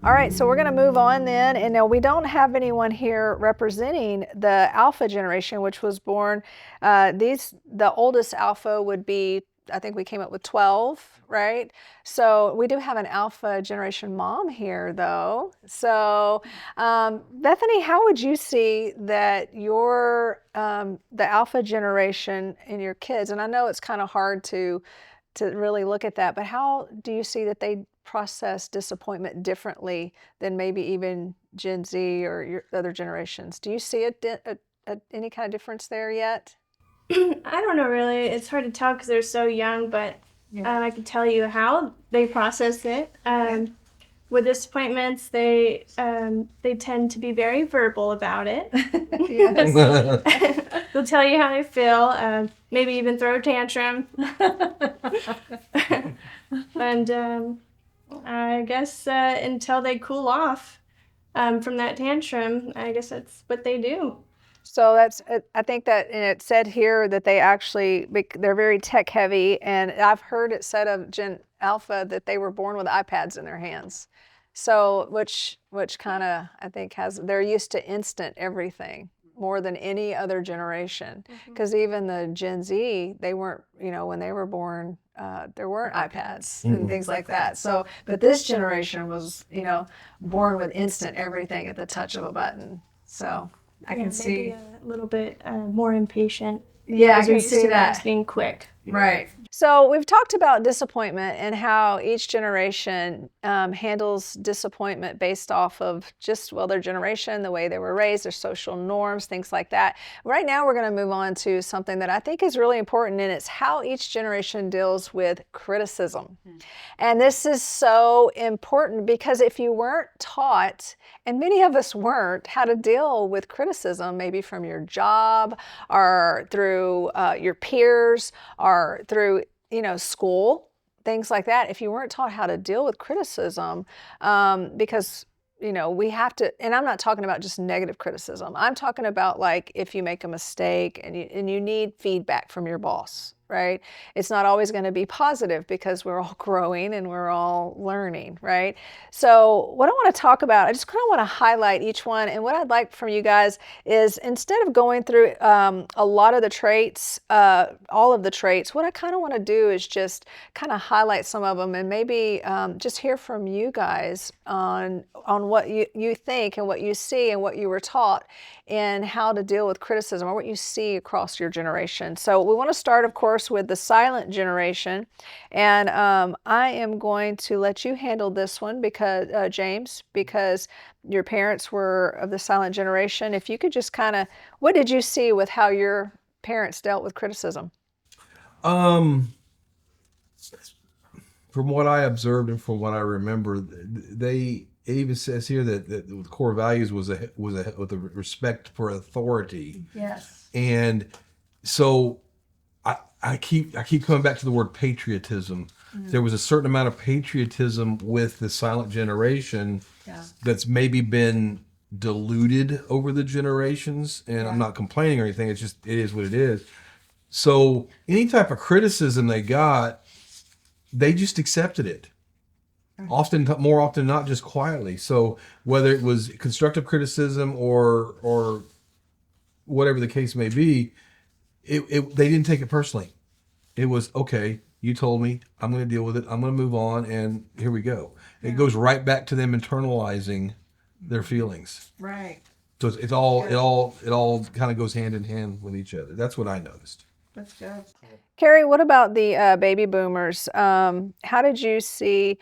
All right, so we're going to move on then. And now we don't have anyone here representing the Alpha generation, which was born. The oldest Alpha would be, I think we came up with 12, right? So we do have an Alpha generation mom here, though. So, Bethany, how would you see that the Alpha generation in your kids? And I know it's kind of hard to really look at that, but how do you see that they process disappointment differently than maybe even Gen Z or your other generations? Do you see any kind of difference there yet? I don't know really. It's hard to tell because they're so young, but I can tell you how they process it. With disappointments, they tend to be very verbal about it. Yes. They'll tell you how they feel, maybe even throw a tantrum. And I guess until they cool off from that tantrum, I guess that's what they do. So I think that, and it said here that they're very tech heavy, and I've heard it said of Gen Alpha that they were born with iPads in their hands. So, which kind of, I think they're used to instant everything more than any other generation. Because even the Gen Z, they weren't, when they were born, there weren't iPads and things like that. So, but this generation was, born with instant everything at the touch of a button. So I can see. Maybe a little bit more impatient. Yeah, I They're can used see to that. things being quick. Right. So we've talked about disappointment and how each generation handles disappointment based off of their generation, the way they were raised, their social norms, things like that. Right now, we're going to move on to something that I think is really important, and it's how each generation deals with criticism. And this is so important because if you weren't taught, and many of us weren't, how to deal with criticism, maybe from your job or through your peers or through, school, things like that. If you weren't taught how to deal with criticism, because we have to, and I'm not talking about just negative criticism. I'm talking about like if you make a mistake and you need feedback from your boss, right? It's not always going to be positive because we're all growing and we're all learning, right? So what I want to talk about, I just kind of want to highlight each one. And what I'd like from you guys is instead of going through a lot of the traits, all of the traits, what I kind of want to do is just kind of highlight some of them and maybe just hear from you guys on what you think and what you see and what you were taught and how to deal with criticism or what you see across your generation. So we want to start, of course, with the silent generation. And I am going to let you handle this one because, James, because your parents were of the silent generation. If you could just what did you see with how your parents dealt with criticism? Um, from what I observed and from what I remember, it even says here that the core values was with a respect for authority, Yes. and so I keep coming back to the word patriotism. There was a certain amount of patriotism with the silent generation that's maybe been diluted over the generations, and I'm not complaining or anything. It's just it is what it is. So any type of criticism they got, they just accepted it. Often, more often not, just quietly. So whether it was constructive criticism or whatever the case may be, they didn't take it personally. It was okay. You told me. I'm going to deal with it. I'm going to move on, and here we go. It goes right back to them internalizing their feelings. Right. So it all kind of goes hand in hand with each other. That's what I noticed. That's good. Carrie, what about the baby boomers? How did you see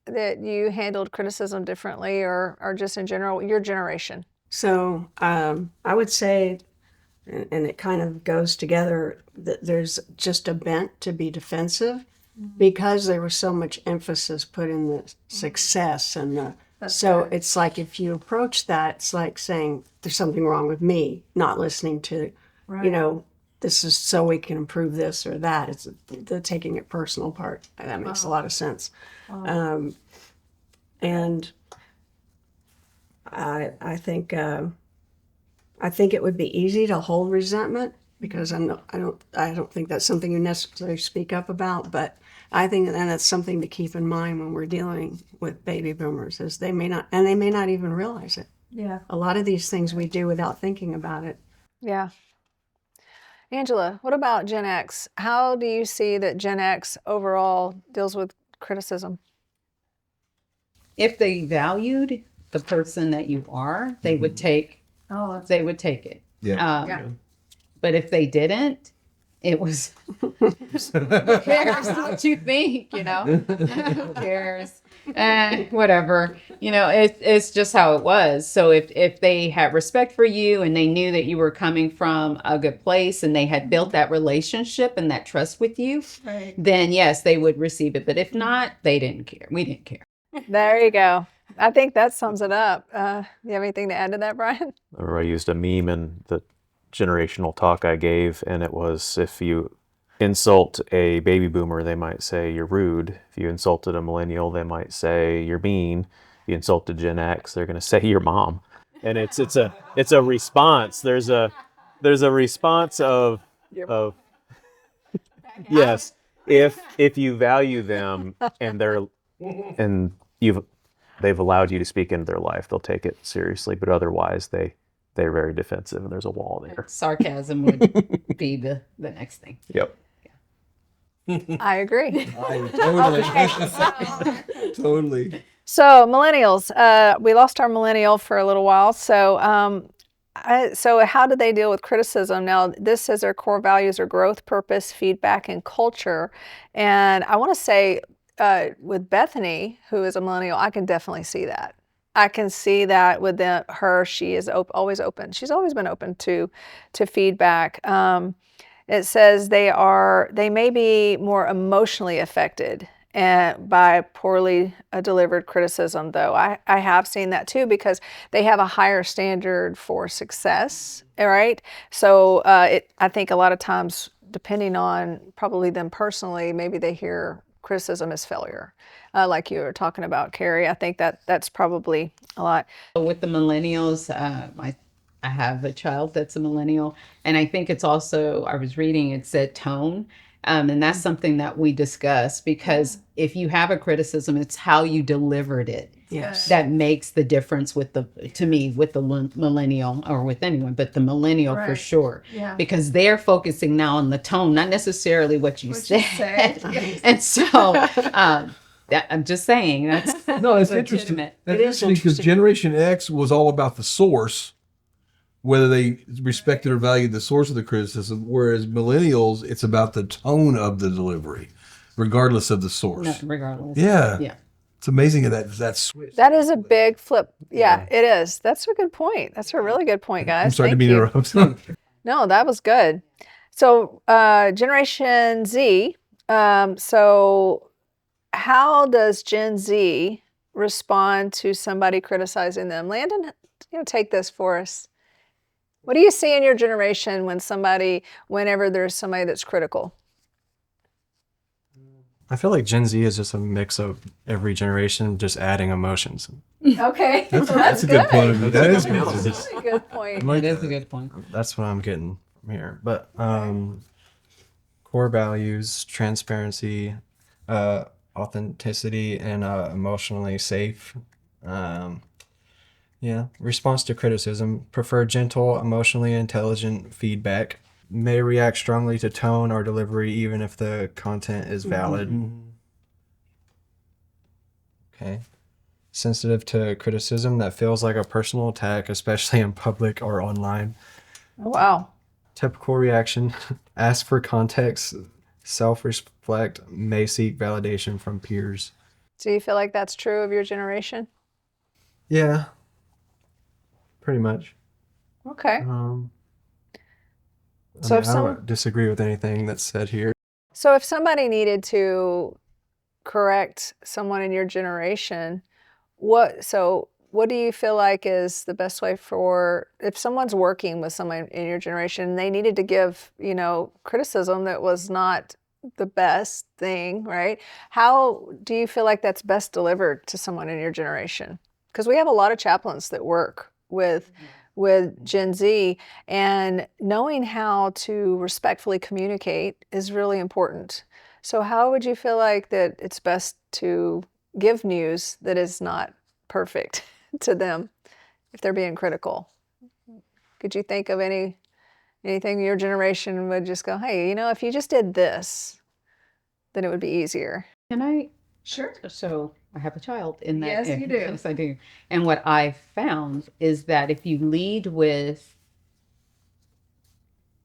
that you handled criticism differently or just in general, your generation? So I would say, and it kind of goes together, that there's just a bent to be defensive because there was so much emphasis put in the success and the. So good. it's like if you approach that, it's like saying there's something wrong with me, not listening to, this is so we can improve this or that. It's the taking it personal part. That makes a lot of sense. And I think it would be easy to hold resentment because I don't think that's something you necessarily speak up about, but I think and that's something to keep in mind when we're dealing with baby boomers is they may not even realize it. Yeah. A lot of these things we do without thinking about it. Yeah. Angela, what about Gen X? How do you see that Gen X overall deals with criticism? If they valued the person that you are, they would take it. Yeah. But if they didn't, it was who cares what you think, who cares? Whatever. It's just how it was. So if they had respect for you and they knew that you were coming from a good place and they had built that relationship and that trust with you, Right. then yes, they would receive it. But if not, they didn't care. We didn't care. There you go. I think that sums it up. You have anything to add to that, Brian? Or I used a meme in the generational talk I gave, and it was if you insult a baby boomer, they might say you're rude. If you insulted a millennial, they might say you're mean. If you insulted Gen X, they're going to say you're mom. And it's a response. There's a response of yes, if you value them and they've allowed you to speak into their life, they'll take it seriously. But otherwise, they're very defensive, and there's a wall there. Sarcasm would be the next thing. Yep. I agree. Totally. So millennials, we lost our millennial for a little while. So, so how do they deal with criticism? Now, this says their core values are growth, purpose, feedback, and culture. And I want to say, with Bethany, who is a millennial, I can definitely see that. I can see that with her. She is always open. She's always been open to feedback. It says they may be more emotionally affected by poorly delivered criticism, though. I have seen that too, because they have a higher standard for success, all right? So I think a lot of times, depending on probably them personally, maybe they hear criticism as failure, like you were talking about, Carrie. I think that's probably a lot. With the millennials, I have a child that's a millennial, and I think it's also, I was reading, it said tone. And that's something that we discuss, because if you have a criticism, it's how you delivered it. Yes. That makes the difference with the millennial, or with anyone, but the millennial for Right. sure. Yeah. Because they're focusing now on the tone, not necessarily what you said. Yes. And so I'm just saying that's No, it's interesting. legitimate. That's It is interesting because interesting. Generation X was all about the source, whether they respected or valued the source of the criticism, whereas millennials, it's about the tone of the delivery, regardless of the source. No, regardless. Yeah. Yeah. It's amazing that switch. That is a big flip. Yeah, it is. That's a good point. That's a really good point, guys. I'm sorry to Thank be you. interrupted. No, that was good. So, Generation Z. So, how does Gen Z respond to somebody criticizing them? Landon, take this for us. What do you see in your generation whenever there's somebody that's critical? I feel like Gen Z is just a mix of every generation just adding emotions. Okay, That's a good point of view. That is good. That's a good point. It is a good point. That's what I'm getting from here. But core values, transparency, authenticity, and emotionally safe. Response to criticism. Prefer gentle, emotionally intelligent feedback. May react strongly to tone or delivery even if the content is valid. Okay. Sensitive to criticism that feels like a personal attack, especially in public or online. Oh, wow. Typical reaction. Ask for context. Self-reflect. May seek validation from peers. Do you feel like that's true of your generation? Yeah. Pretty much. Okay. I don't disagree with anything that's said here. So if somebody needed to correct someone in your generation, what do you feel like is the best way if someone's working with someone in your generation and they needed to give, criticism that was not the best thing, right? How do you feel like that's best delivered to someone in your generation? Because we have a lot of chaplains that work with with Gen Z, and knowing how to respectfully communicate is really important. So how would you feel like that it's best to give news that is not perfect to them if they're being critical? Could you think of anything your generation would just go, hey, if you just did this, then it would be easier? Can I? Sure. So I have a child in that. Yes, you do. Yes, I do. And what I found is that if you lead with,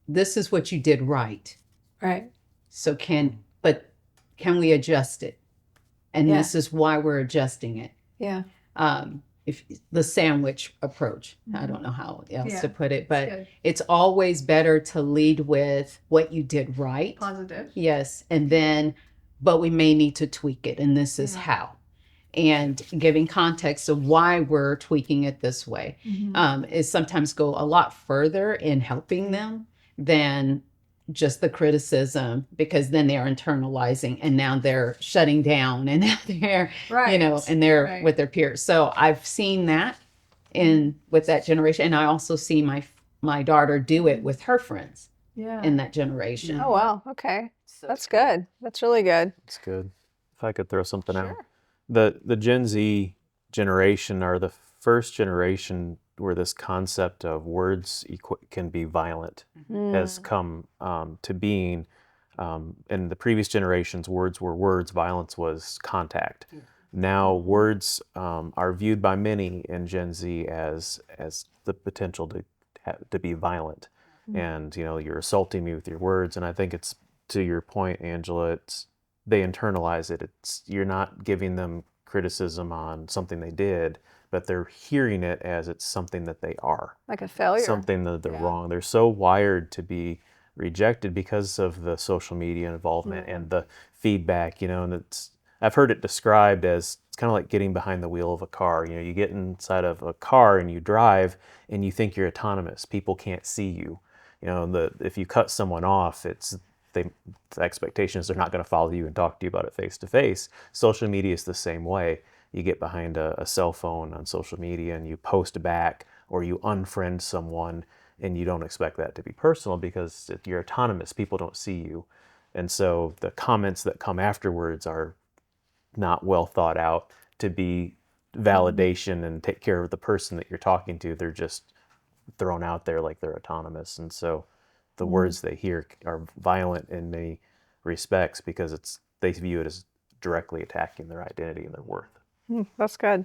this is what you did right. Right. So but can we adjust it? And Yeah. this is why we're adjusting it. Yeah. If the sandwich approach, I don't know how else Yeah, to put it, but good. it's always better to lead with what you did right. Positive. Yes. And then, but we may need to tweak it, and this is how. And giving context of why we're tweaking it this way is sometimes go a lot further in helping them than just the criticism, because then they're internalizing and now they're shutting down and now they're, Right. and they're Right. with their peers. So I've seen that with that generation. And I also see my daughter do it with her friends Yeah. in that generation. Oh, wow. Okay. That's good. That's really good. It's good. If I could throw something out. Sure. The Gen Z generation are the first generation where this concept of words can be violent has come to being. In the previous generations, words were words, violence was contact. Now words are viewed by many in Gen Z as the potential to be violent. And you're assaulting me with your words. And I think it's, to your point, Angela, they internalize it. You're not giving them criticism on something they did, but they're hearing it as it's something that they are, Like a failure. something that they're wrong. They're so wired to be rejected because of the social media involvement and the feedback, and I've heard it described as, it's kind of like getting behind the wheel of a car. You get inside of a car and you drive and you think you're autonomous. People can't see you. If you cut someone off, the expectation is they're not going to follow you and talk to you about it face to face. Social media is the same way. You get behind a cell phone on social media and you post back or you unfriend someone, and you don't expect that to be personal because if you're autonomous, people don't see you. And so the comments that come afterwards are not well thought out to be validation and take care of the person that you're talking to. They're just thrown out there like they're autonomous. And so the words they hear are violent in many respects because they view it as directly attacking their identity and their worth. That's good.